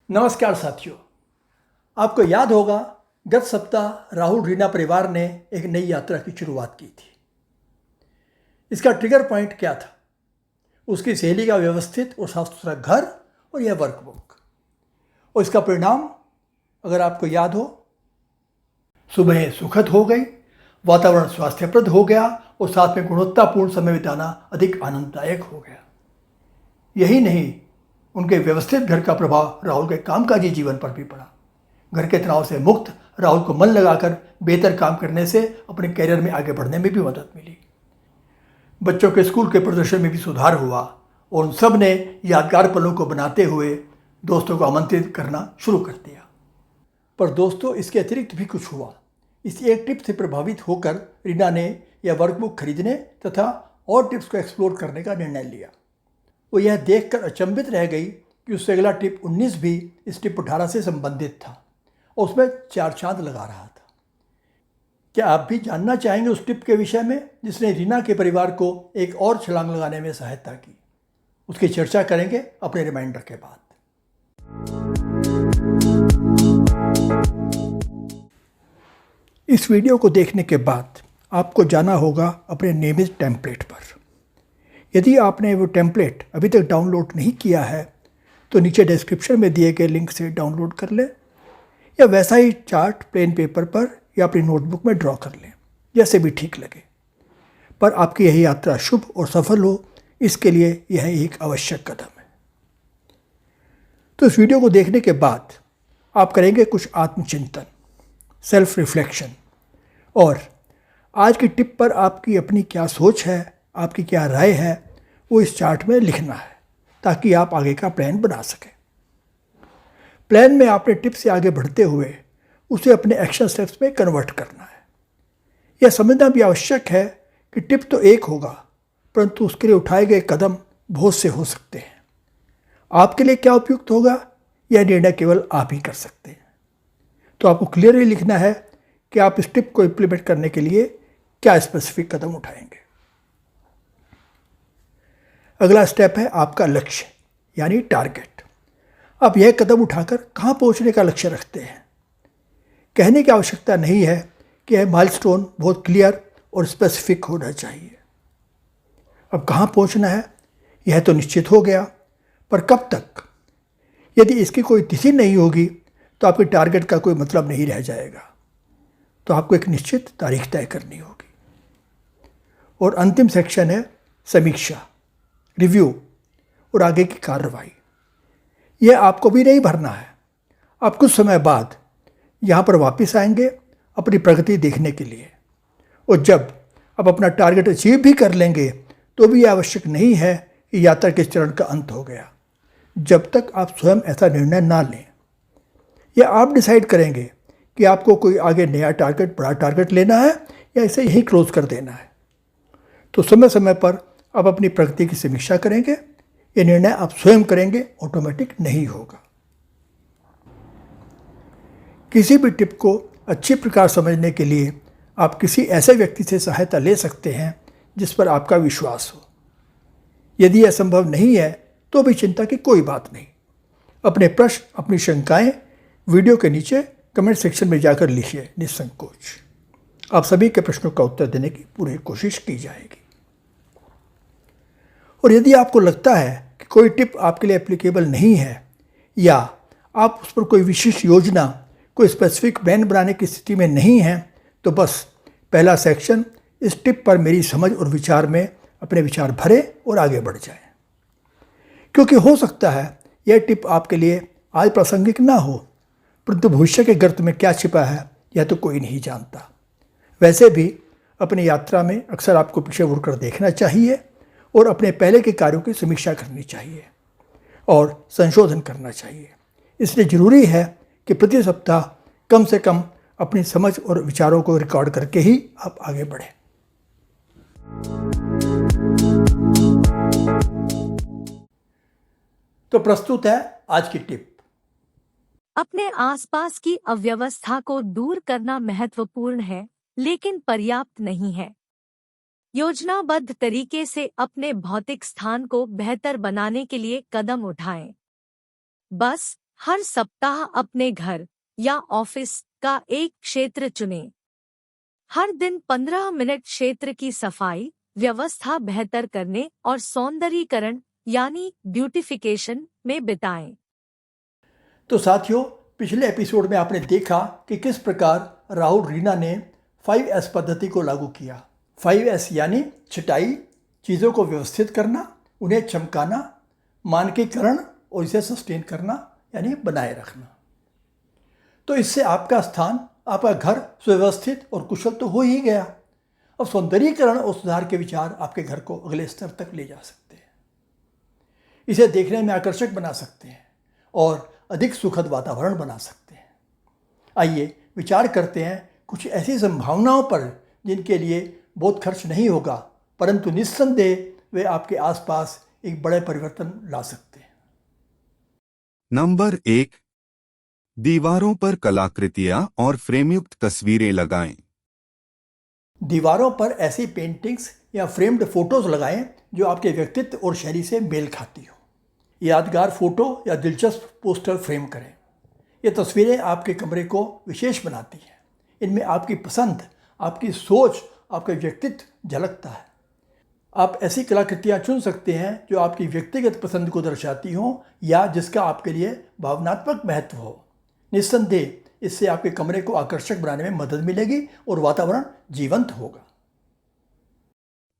नमस्कार साथियों, आपको याद होगा गत सप्ताह राहुल रीना परिवार ने एक नई यात्रा की शुरुआत की थी। इसका ट्रिगर पॉइंट क्या था? उसकी सहेली का व्यवस्थित और साफ सुथरा घर और यह वर्कबुक। और इसका परिणाम अगर आपको याद हो, सुबह सुखद हो गई, वातावरण स्वास्थ्यप्रद हो गया और साथ में गुणवत्तापूर्ण समय बिताना अधिक आनंददायक हो गया। यही नहीं, उनके व्यवस्थित घर का प्रभाव राहुल के कामकाजी जीवन पर भी पड़ा। घर के तनाव से मुक्त राहुल को मन लगाकर बेहतर काम करने से अपने कैरियर में आगे बढ़ने में भी मदद मिली। बच्चों के स्कूल के प्रदर्शन में भी सुधार हुआ और उन सब ने यादगार पलों को बनाते हुए दोस्तों को आमंत्रित करना शुरू कर दिया। पर दोस्तों, इसके अतिरिक्त भी कुछ हुआ। इस एक टिप से प्रभावित होकर रीना ने यह वर्कबुक खरीदने तथा और टिप्स को एक्सप्लोर करने का निर्णय लिया। वो यह देखकर अचंभित रह गई कि उससे अगला टिप 19 भी इस टिप 18 से संबंधित था और उसमें 4 चांद लगा रहा था। क्या आप भी जानना चाहेंगे उस टिप के विषय में जिसने रीना के परिवार को एक और छलांग लगाने में सहायता की? उसकी चर्चा करेंगे अपने रिमाइंडर के बाद। इस वीडियो को देखने के बाद आपको जाना होगा अपने नियमित टेम्पलेट पर। यदि आपने वो टेम्पलेट अभी तक डाउनलोड नहीं किया है तो नीचे डिस्क्रिप्शन में दिए गए लिंक से डाउनलोड कर लें, या वैसा ही चार्ट प्लेन पेपर पर या अपनी नोटबुक में ड्रॉ कर लें, जैसे भी ठीक लगे। पर आपकी यह यात्रा शुभ और सफल हो, इसके लिए यह एक आवश्यक कदम है। तो इस वीडियो को देखने के बाद आप करेंगे कुछ आत्मचिंतन, सेल्फ रिफ्लेक्शन, और आज की टिप पर आपकी अपनी क्या सोच है, आपकी क्या राय है, वो इस चार्ट में लिखना है ताकि आप आगे का प्लान बना सकें। प्लान में आपने टिप से आगे बढ़ते हुए उसे अपने एक्शन स्टेप्स में कन्वर्ट करना है। यह समझना भी आवश्यक है कि टिप तो एक होगा, परंतु उसके लिए उठाए गए कदम बहुत से हो सकते हैं। आपके लिए क्या उपयुक्त होगा, यह निर्णय केवल आप ही कर सकते हैं। तो आपको क्लियरली लिखना है कि आप इस टिप को इम्प्लीमेंट करने के लिए क्या स्पेसिफिक कदम उठाएंगे। अगला स्टेप है आपका लक्ष्य, यानी टारगेट। आप यह कदम उठाकर कहाँ पहुँचने का लक्ष्य रखते हैं। कहने की आवश्यकता नहीं है कि यह माइलस्टोन बहुत क्लियर और स्पेसिफिक होना चाहिए। अब कहाँ पहुँचना है यह तो निश्चित हो गया, पर कब तक? यदि इसकी कोई तिथि नहीं होगी तो आपके टारगेट का कोई मतलब नहीं रह जाएगा। तो आपको एक निश्चित तारीख तय करनी होगी। और अंतिम सेक्शन है समीक्षा, रिव्यू और आगे की कार्रवाई। यह आपको भी नहीं भरना है। आप कुछ समय बाद यहाँ पर वापस आएंगे अपनी प्रगति देखने के लिए, और जब आप अपना टारगेट अचीव भी कर लेंगे तो भी यह आवश्यक नहीं है कि यात्रा के चरण का अंत हो गया, जब तक आप स्वयं ऐसा निर्णय ना लें। या आप डिसाइड करेंगे कि आपको कोई आगे नया टारगेट, बड़ा टारगेट लेना है या इसे यहीं क्लोज कर देना है। तो समय समय पर आप अपनी प्रगति की समीक्षा करेंगे। ये निर्णय आप स्वयं करेंगे, ऑटोमेटिक नहीं होगा। किसी भी टिप को अच्छी प्रकार समझने के लिए आप किसी ऐसे व्यक्ति से सहायता ले सकते हैं जिस पर आपका विश्वास हो। यदि यह संभव नहीं है तो भी चिंता की कोई बात नहीं। अपने प्रश्न, अपनी शंकाएं वीडियो के नीचे कमेंट सेक्शन में जाकर लिखिए निसंकोच। आप सभी के प्रश्नों का उत्तर देने की पूरी कोशिश की जाएगी। और यदि आपको लगता है कि कोई टिप आपके लिए एप्लीकेबल नहीं है, या आप उस पर कोई विशेष योजना, कोई स्पेसिफिक प्लान बनाने की स्थिति में नहीं हैं, तो बस पहला सेक्शन, इस टिप पर मेरी समझ और विचार में अपने विचार भरें और आगे बढ़ जाएं। क्योंकि हो सकता है यह टिप आपके लिए आज प्रासंगिक ना हो, परंतु भविष्य के गर्त में क्या छिपा है यह तो कोई नहीं जानता। वैसे भी अपनी यात्रा में अक्सर आपको पीछे मुड़कर देखना चाहिए और अपने पहले के कार्यों की समीक्षा करनी चाहिए और संशोधन करना चाहिए। इसलिए ज़रूरी है कि प्रति सप्ताह कम से कम अपनी समझ और विचारों को रिकॉर्ड करके ही आप आगे बढ़ें। तो प्रस्तुत है आज की टिप। अपने आसपास की अव्यवस्था को दूर करना महत्वपूर्ण है, लेकिन पर्याप्त नहीं है। योजनाबद्ध तरीके से अपने भौतिक स्थान को बेहतर बनाने के लिए कदम उठाएं। बस हर सप्ताह अपने घर या ऑफिस का एक क्षेत्र चुनें। हर दिन 15 मिनट क्षेत्र की सफाई व्यवस्था बेहतर करने और सौंदर्यीकरण यानी ब्यूटिफिकेशन में बिताएं। तो साथियों, पिछले एपिसोड में आपने देखा कि किस प्रकार राहुल रीना ने 5S पद्धति को लागू किया। 5S यानी छटाई, चीज़ों को व्यवस्थित करना, उन्हें चमकाना, मानकीकरण और इसे सस्टेन करना यानी बनाए रखना। तो इससे आपका स्थान, आपका घर सुव्यवस्थित और कुशल तो हो ही गया। अब सौंदर्यीकरण और सुधार के विचार आपके घर को अगले स्तर तक ले जा सकते हैं। इसे देखने में आकर्षक बना सकते हैं और अधिक सुखद वातावरण बना सकते हैं। आइए विचार करते हैं कुछ ऐसी संभावनाओं पर जिनके लिए बहुत खर्च नहीं होगा, परंतु निस्संदेह वे आपके आसपास एक बड़े परिवर्तन ला सकते हैं। नंबर 1, दीवारों पर कलाकृतियां और फ्रेमयुक्त तस्वीरें लगाएं। दीवारों पर ऐसी पेंटिंग्स या फ्रेम्ड फोटोज लगाएं जो आपके व्यक्तित्व और शैली से मेल खाती हो। यादगार फोटो या दिलचस्प पोस्टर फ्रेम करें। ये तस्वीरें आपके कमरे को विशेष बनाती हैं। इनमें आपकी पसंद, आपकी सोच, आपका व्यक्तित्व झलकता है। आप ऐसी कलाकृतियाँ चुन सकते हैं जो आपकी व्यक्तिगत पसंद को दर्शाती हों या जिसका आपके लिए भावनात्मक महत्व हो। निस्संदेह इससे आपके कमरे को आकर्षक बनाने में मदद मिलेगी और वातावरण जीवंत होगा।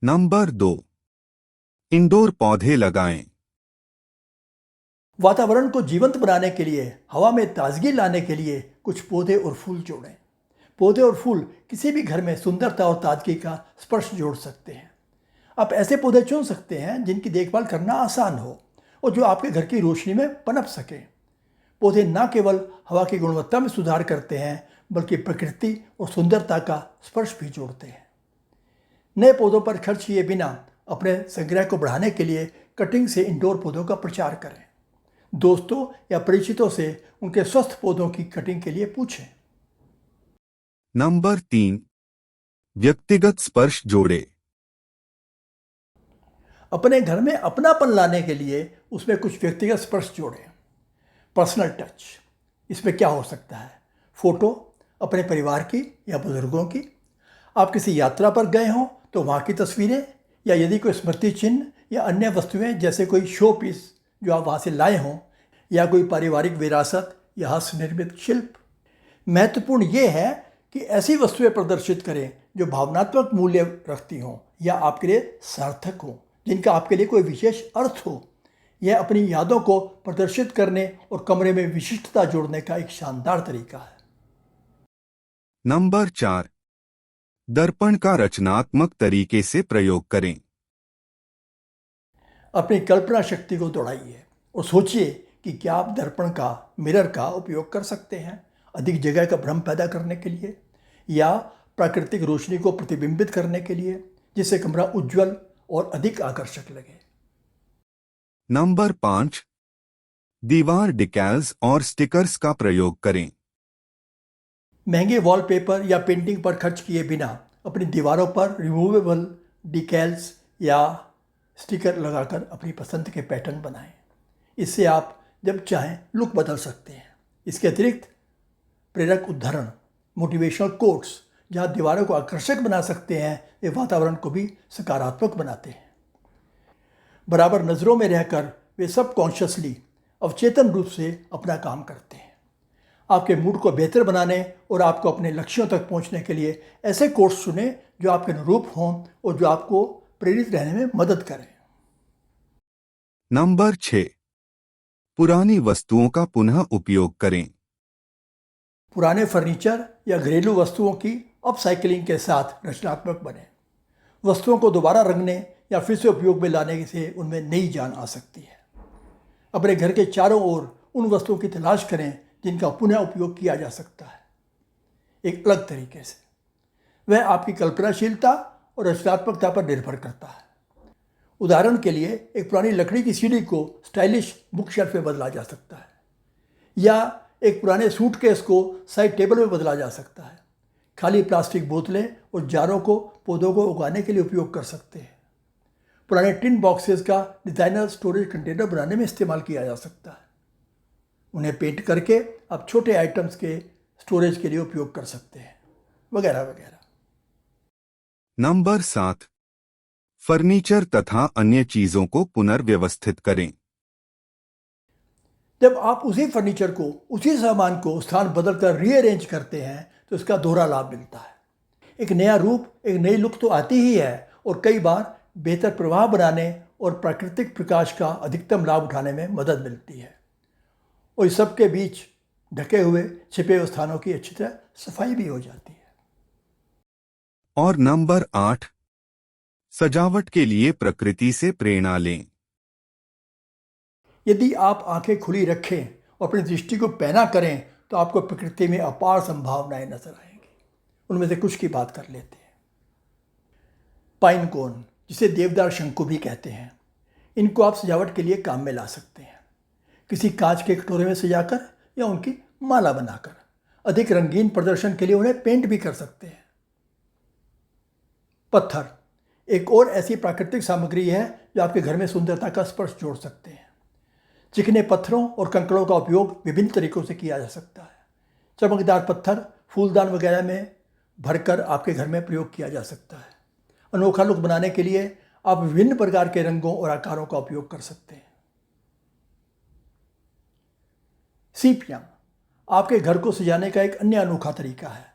नंबर 2, इंडोर पौधे लगाएं। वातावरण को जीवंत बनाने के लिए, हवा में ताजगी लाने के लिए कुछ पौधे और फूल जोड़ें। पौधे और फूल किसी भी घर में सुंदरता और ताजगी का स्पर्श जोड़ सकते हैं। आप ऐसे पौधे चुन सकते हैं जिनकी देखभाल करना आसान हो और जो आपके घर की रोशनी में पनप सके। पौधे न केवल हवा की गुणवत्ता में सुधार करते हैं बल्कि प्रकृति और सुंदरता का स्पर्श भी जोड़ते हैं। नए पौधों पर खर्च किए बिना अपने संग्रह को बढ़ाने के लिए कटिंग से इंडोर पौधों का प्रचार करें। दोस्तों या परिचितों से उनके स्वस्थ पौधों की कटिंग के लिए पूछें। नंबर 3, व्यक्तिगत स्पर्श जोड़े। अपने घर में अपनापन लाने के लिए उसमें कुछ व्यक्तिगत स्पर्श जोड़ें। पर्सनल टच, इसमें क्या हो सकता है? फोटो अपने परिवार की या बुजुर्गों की, आप किसी यात्रा पर गए हों तो वहाँ की तस्वीरें, या यदि कोई स्मृति चिन्ह या अन्य वस्तुएं जैसे कोई शो पीस जो आप वहाँ से लाए हों, या कोई पारिवारिक विरासत या हस्त निर्मित शिल्प। महत्वपूर्ण ये है कि ऐसी वस्तुएं प्रदर्शित करें जो भावनात्मक मूल्य रखती हों या आपके लिए सार्थक हों, जिनका आपके लिए कोई विशेष अर्थ हो। यह अपनी यादों को प्रदर्शित करने और कमरे में विशिष्टता जोड़ने का एक शानदार तरीका है। नंबर 4, दर्पण का रचनात्मक तरीके से प्रयोग करें। अपनी कल्पना शक्ति को दौड़ाइए और सोचिए कि क्या आप दर्पण का, मिरर का उपयोग कर सकते हैं अधिक जगह का भ्रम पैदा करने के लिए या प्राकृतिक रोशनी को प्रतिबिंबित करने के लिए, जिससे कमरा उज्जवल और अधिक आकर्षक लगे। नंबर 5, दीवार डिकैल्स और स्टिकर्स का प्रयोग करें। महंगे वॉलपेपर या पेंटिंग पर खर्च किए बिना अपनी दीवारों पर रिमूवेबल डिकैल्स या स्टिकर लगाकर अपनी पसंद के पैटर्न बनाएं। इससे आप जब चाहें लुक बदल सकते हैं। इसके अतिरिक्त प्रेरक उदाहरण, मोटिवेशनल कोट्स जहां दीवारों को आकर्षक बना सकते हैं, वे वातावरण को भी सकारात्मक बनाते हैं। बराबर नज़रों में रहकर वे सबकॉन्शियसली, अवचेतन रूप से अपना काम करते हैं। आपके मूड को बेहतर बनाने और आपको अपने लक्ष्यों तक पहुंचने के लिए ऐसे कोर्स चुनें जो आपके अनुरूप हों और जो आपको प्रेरित रहने में मदद करें। नंबर 6, पुरानी वस्तुओं का पुनः उपयोग करें। पुराने फर्नीचर या घरेलू वस्तुओं की अपसाइकिलिंग के साथ रचनात्मक बने। वस्तुओं को दोबारा रंगने या फिर से उपयोग में लाने से उनमें नई जान आ सकती है। अपने घर के चारों ओर उन वस्तुओं की तलाश करें जिनका पुनः उपयोग किया जा सकता है एक अलग तरीके से। वह आपकी कल्पनाशीलता और रचनात्मकता पर निर्भर करता है। उदाहरण के लिए, एक पुरानी लकड़ी की सीढ़ी को स्टाइलिश बुक शेल्फ में बदला जा सकता है या एक पुराने सूटकेस को साइड टेबल में बदला जा सकता है। खाली प्लास्टिक बोतलें और जारों को पौधों को उगाने के लिए उपयोग कर सकते हैं। पुराने टिन बॉक्सेस का डिज़ाइनर स्टोरेज कंटेनर बनाने में इस्तेमाल किया जा सकता है। उन्हें पेंट करके आप छोटे आइटम्स के स्टोरेज के लिए उपयोग कर सकते हैं, वगैरह वगैरह। नंबर 7, फर्नीचर तथा अन्य चीजों को पुनर्व्यवस्थित करें। जब आप उसी फर्नीचर को, उसी सामान को स्थान बदलकर रीअरेंज करते हैं तो इसका दोहरा लाभ मिलता है। एक नया रूप, एक नई लुक तो आती ही है और कई बार बेहतर प्रभाव बनाने और प्राकृतिक प्रकाश का अधिकतम लाभ उठाने में मदद मिलती है। और इस सब के बीच ढके हुए छिपे हुए स्थानों की अच्छी तरह सफाई भी हो जाती है। और नंबर 8, सजावट के लिए प्रकृति से प्रेरणा लें। यदि आप आंखें खुली रखें और अपनी दृष्टि को पैना करें तो आपको प्रकृति में अपार संभावनाएं नजर आएंगी। उनमें से कुछ की बात कर लेते हैं। पाइन कोन, जिसे देवदार शंकु भी कहते हैं, इनको आप सजावट के लिए काम में ला सकते हैं। किसी कांच के कटोरे में सजाकर या उनकी माला बनाकर अधिक रंगीन प्रदर्शन के लिए उन्हें पेंट भी कर सकते हैं। पत्थर एक और ऐसी प्राकृतिक सामग्री है जो आपके घर में सुंदरता का स्पर्श जोड़ सकते हैं। चिकने पत्थरों और कंकड़ों का उपयोग विभिन्न तरीकों से किया जा सकता है। चमकदार पत्थर फूलदान वगैरह में भरकर आपके घर में प्रयोग किया जा सकता है। अनोखा लुक बनाने के लिए आप विभिन्न प्रकार के रंगों और आकारों का उपयोग कर सकते हैं। सीपियाँ आपके घर को सजाने का एक अन्य अनोखा तरीका है।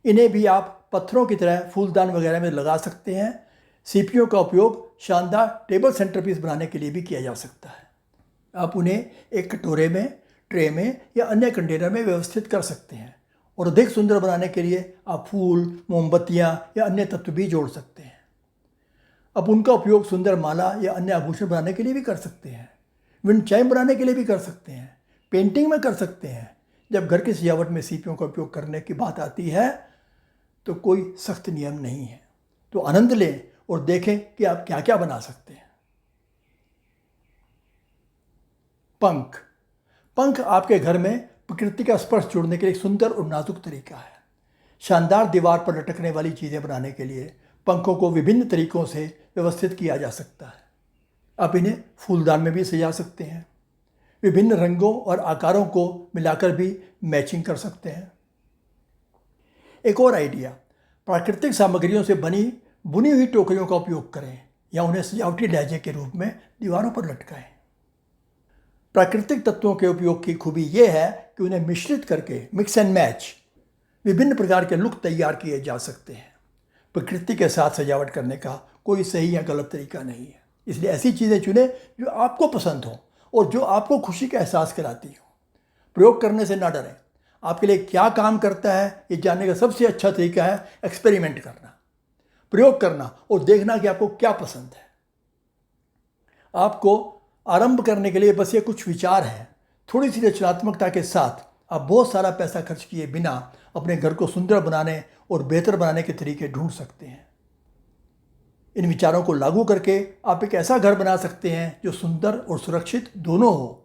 इन्हें भी आप पत्थरों की तरह फूलदान वगैरह में लगा सकते हैं। सीपियों का उपयोग शानदार टेबल सेंटरपीस बनाने के लिए भी किया जा सकता है। आप उन्हें एक कटोरे में, ट्रे में या अन्य कंटेनर में व्यवस्थित कर सकते हैं और अधिक सुंदर बनाने के लिए आप फूल, मोमबत्तियां या अन्य तत्व भी जोड़ सकते हैं। आप उनका उपयोग सुंदर माला या अन्य आभूषण बनाने के लिए भी कर सकते हैं। विंड चाइम बनाने के लिए भी कर सकते हैं। पेंटिंग में कर सकते हैं। जब घर की सजावट में सीपियों का उपयोग करने की बात आती है तो कोई सख्त नियम नहीं है। तो आनंद लें और देखें कि आप क्या क्या बना सकते हैं। पंख आपके घर में प्रकृति का स्पर्श जोड़ने के लिए एक सुंदर और नाजुक तरीका है। शानदार दीवार पर लटकने वाली चीज़ें बनाने के लिए पंखों को विभिन्न तरीकों से व्यवस्थित किया जा सकता है। आप इन्हें फूलदान में भी सजा सकते हैं। विभिन्न रंगों और आकारों को मिलाकर भी मैचिंग कर सकते हैं। एक और आइडिया, प्राकृतिक सामग्रियों से बनी बुनी हुई टोकरियों का उपयोग करें या उन्हें सजावटी लहजे के रूप में दीवारों पर लटकाएं। प्राकृतिक तत्वों के उपयोग की खूबी यह है कि उन्हें मिश्रित करके मिक्स एंड मैच विभिन्न प्रकार के लुक तैयार किए जा सकते हैं। प्रकृति के साथ सजावट करने का कोई सही या गलत तरीका नहीं है, इसलिए ऐसी चीज़ें चुनें जो आपको पसंद हो और जो आपको खुशी का एहसास कराती हो। प्रयोग करने से ना डरें। आपके लिए क्या काम करता है ये जानने का सबसे अच्छा तरीका है एक्सपेरिमेंट करना, प्रयोग करना और देखना कि आपको क्या पसंद है। आपको आरंभ करने के लिए बस ये कुछ विचार हैं। थोड़ी सी रचनात्मकता के साथ आप बहुत सारा पैसा खर्च किए बिना अपने घर को सुंदर बनाने और बेहतर बनाने के तरीके ढूंढ सकते हैं। इन विचारों को लागू करके आप एक ऐसा घर बना सकते हैं जो सुंदर और सुरक्षित दोनों हो।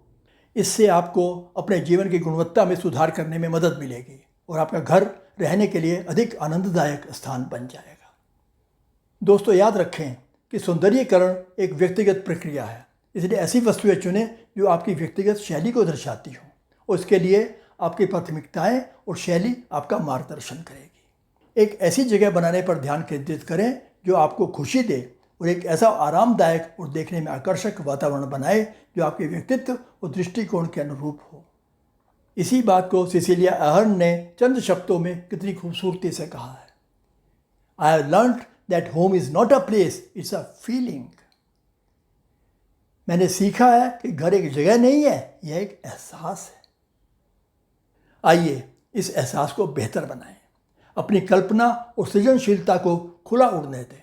इससे आपको अपने जीवन की गुणवत्ता में सुधार करने में मदद मिलेगी और आपका घर रहने के लिए अधिक आनंददायक स्थान बन जाएगा। दोस्तों, याद रखें कि सौंदर्यीकरण एक व्यक्तिगत प्रक्रिया है, इसलिए ऐसी वस्तुएं चुनें जो आपकी व्यक्तिगत शैली को दर्शाती हो और इसके लिए आपकी प्राथमिकताएं और शैली आपका मार्गदर्शन करेगी। एक ऐसी जगह बनाने पर ध्यान केंद्रित करें जो आपको खुशी दे और एक ऐसा आरामदायक और देखने में आकर्षक वातावरण बनाए जो आपके व्यक्तित्व और दृष्टिकोण के अनुरूप हो। इसी बात को सिसिलिया अहर्न ने चंद शब्दों में कितनी खूबसूरती से कहा है। I have learned that home is not a place, it's a feeling. मैंने सीखा है कि घर एक जगह नहीं है, यह एक एहसास है। आइए इस एहसास को बेहतर बनाएं, अपनी कल्पना और सृजनशीलता को खुला उड़ने दें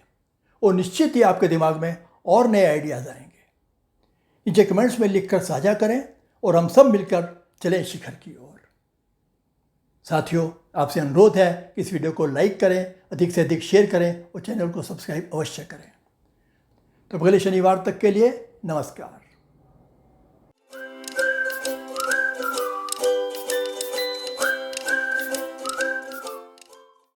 और निश्चित ही आपके दिमाग में और नए आइडियाज़ आएंगे। नीचे कमेंट्स में लिखकर साझा करें और हम सब मिलकर चलें शिखर की ओर। साथियों, आपसे अनुरोध है कि इस वीडियो को लाइक करें, अधिक से अधिक शेयर करें और चैनल को सब्सक्राइब अवश्य करें। तो अगले शनिवार तक के लिए नमस्कार।